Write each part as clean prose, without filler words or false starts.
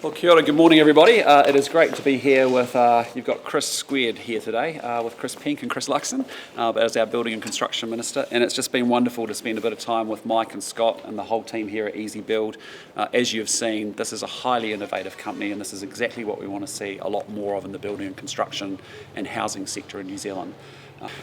Well, kia ora, good morning everybody. It is great to be here with, you've got Chris Squared here today, with Chris Penk and Chris Luxon as our Building and Construction Minister, and it's just been wonderful to spend a bit of time with Mike and Scott and the whole team here at Easy Build. As you've seen, this is a highly innovative company, and this is exactly what we want to see a lot more of in the building and construction and housing sector in New Zealand.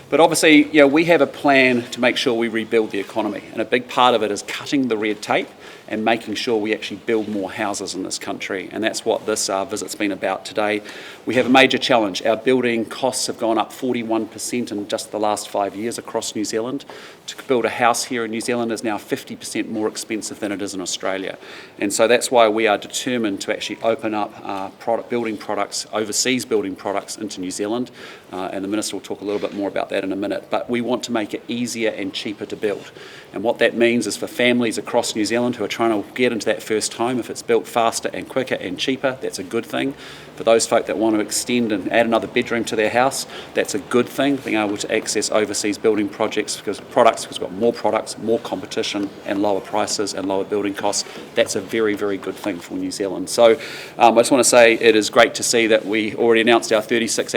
But obviously, we have a plan to make sure we rebuild the economy, and a big part of it is cutting the red tape and making sure we actually build more houses in this country, and that's what this visit's been about today. We have a major challenge. Our building costs have gone up 41% in just the last 5 years across New Zealand. To build a house here in New Zealand is now 50% more expensive than it is in Australia, and so that's why we are determined to actually open up building products, overseas building products into New Zealand, and the Minister will talk a little bit more about that in a minute, but we want to make it easier and cheaper to build. And what that means is for families across New Zealand who are trying to get into that first home, if it's built faster and quicker and cheaper, that's a good thing. For those folk that want to extend and add another bedroom to their house, that's a good thing, being able to access overseas building projects because we've got more products, more competition and lower prices and lower building costs. That's a very, very good thing for New Zealand. So I just want to say it is great to see that we already announced our 36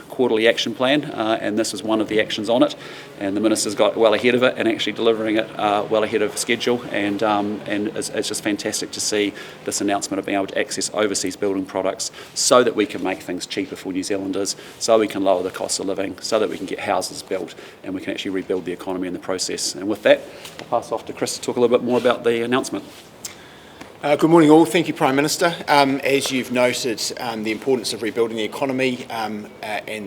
quarterly action plan, and this is one of the actions on it, and the Minister's got well ahead of it and actually delivering it well ahead of schedule, and it's just fantastic to see this announcement of being able to access overseas building products so that we can make things cheaper for New Zealanders, so we can lower the cost of living, so that we can get houses built and we can actually rebuild the economy in the process. And with that, I'll pass off to Chris to talk a little bit more about the announcement. Good morning all. Thank you, Prime Minister. As you've noted, the importance of rebuilding the economy and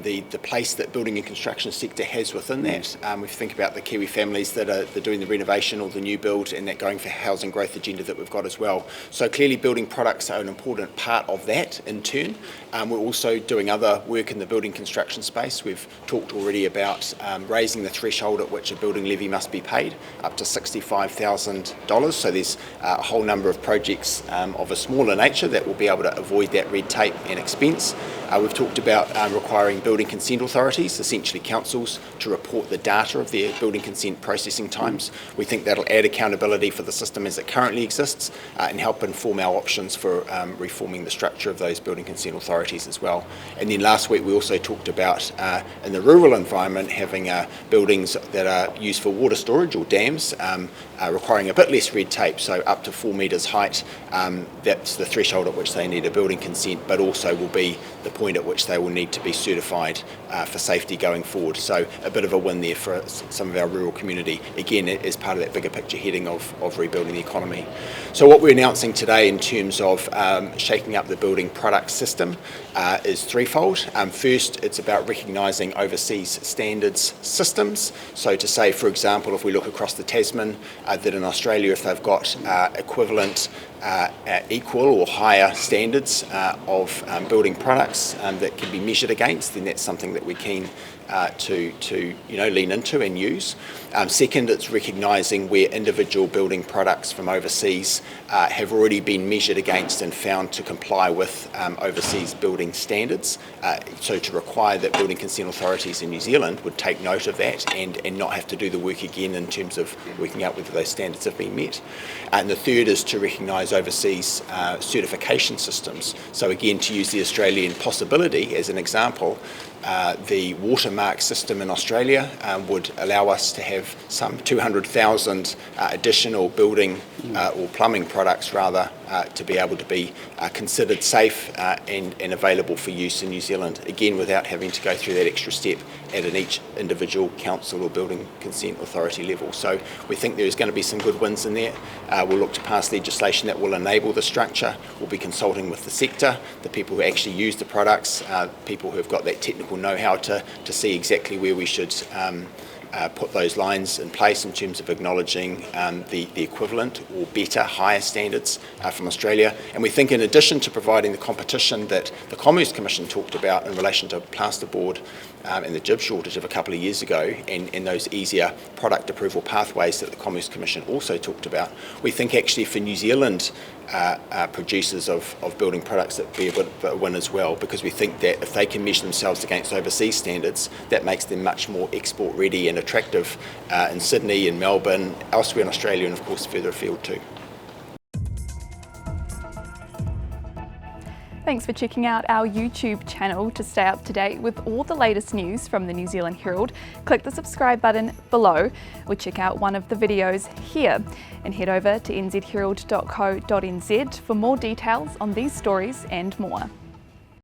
the place that building and construction sector has within that. If you think about the Kiwi families that are doing the renovation or the new build and that going for housing growth agenda that we've got as well. So clearly building products are an important part of that in turn. We're also doing other work in the building construction space. We've talked already about raising the threshold at which a building levy must be paid up to $65,000. So there's a whole number of projects of a smaller nature that will be able to avoid that red tape and expense. We've talked about requiring building consent authorities, essentially councils, to report the data of their building consent processing times. We think that'll add accountability for the system as it currently exists and help inform our options for reforming the structure of those building consent authorities as well. And then last week we also talked about in the rural environment having buildings that are used for water storage or dams requiring a bit less red tape, so up to 4 metres height. That's the threshold at which they need a building consent, but also will be the point at which they will need to be certified for safety going forward. So a bit of a win there for some of our rural community, again as part of that bigger picture heading of rebuilding the economy. So what we're announcing today in terms of shaking up the building product system is threefold. First, it's about recognising overseas standards systems. So to say, for example, if we look across the Tasman, that in Australia, if they've got equivalent, equal or higher standards of building products that can be measured against, then that's something that we're keen to lean into and use. Second, it's recognising where individual building products from overseas have already been measured against and found to comply with overseas building standards. So to require that building consent authorities in New Zealand would take note of that and not have to do the work again in terms of working out whether those standards have been met. And the third is to recognise overseas certification systems. So again, to use the Australian possibility as an example, the watermark system in Australia would allow us to have some 200,000 additional building or plumbing products rather to be able to be considered safe and available for use in New Zealand, again without having to go through that extra step at each individual council or building consent authority level. So we think there's going to be some good wins in there. We'll look to pass legislation that will enable the structure. We'll be consulting with the sector, the people who actually use the products, people who have got that technical know-how to see exactly where we should put those lines in place in terms of acknowledging the equivalent or better, higher standards from Australia. And we think in addition to providing the competition that the Commerce Commission talked about in relation to plasterboard and the jib shortage of a couple of years ago and those easier product approval pathways that the Commerce Commission also talked about, we think actually for New Zealand producers of building products that be a bit of a win as well, because we think that if they can measure themselves against overseas standards, that makes them much more export ready and attractive in Sydney, in Melbourne, elsewhere in Australia and of course further afield too. Thanks for checking out our YouTube channel. To stay up to date with all the latest news from the New Zealand Herald, click the subscribe button below or check out one of the videos here. And head over to nzherald.co.nz for more details on these stories and more.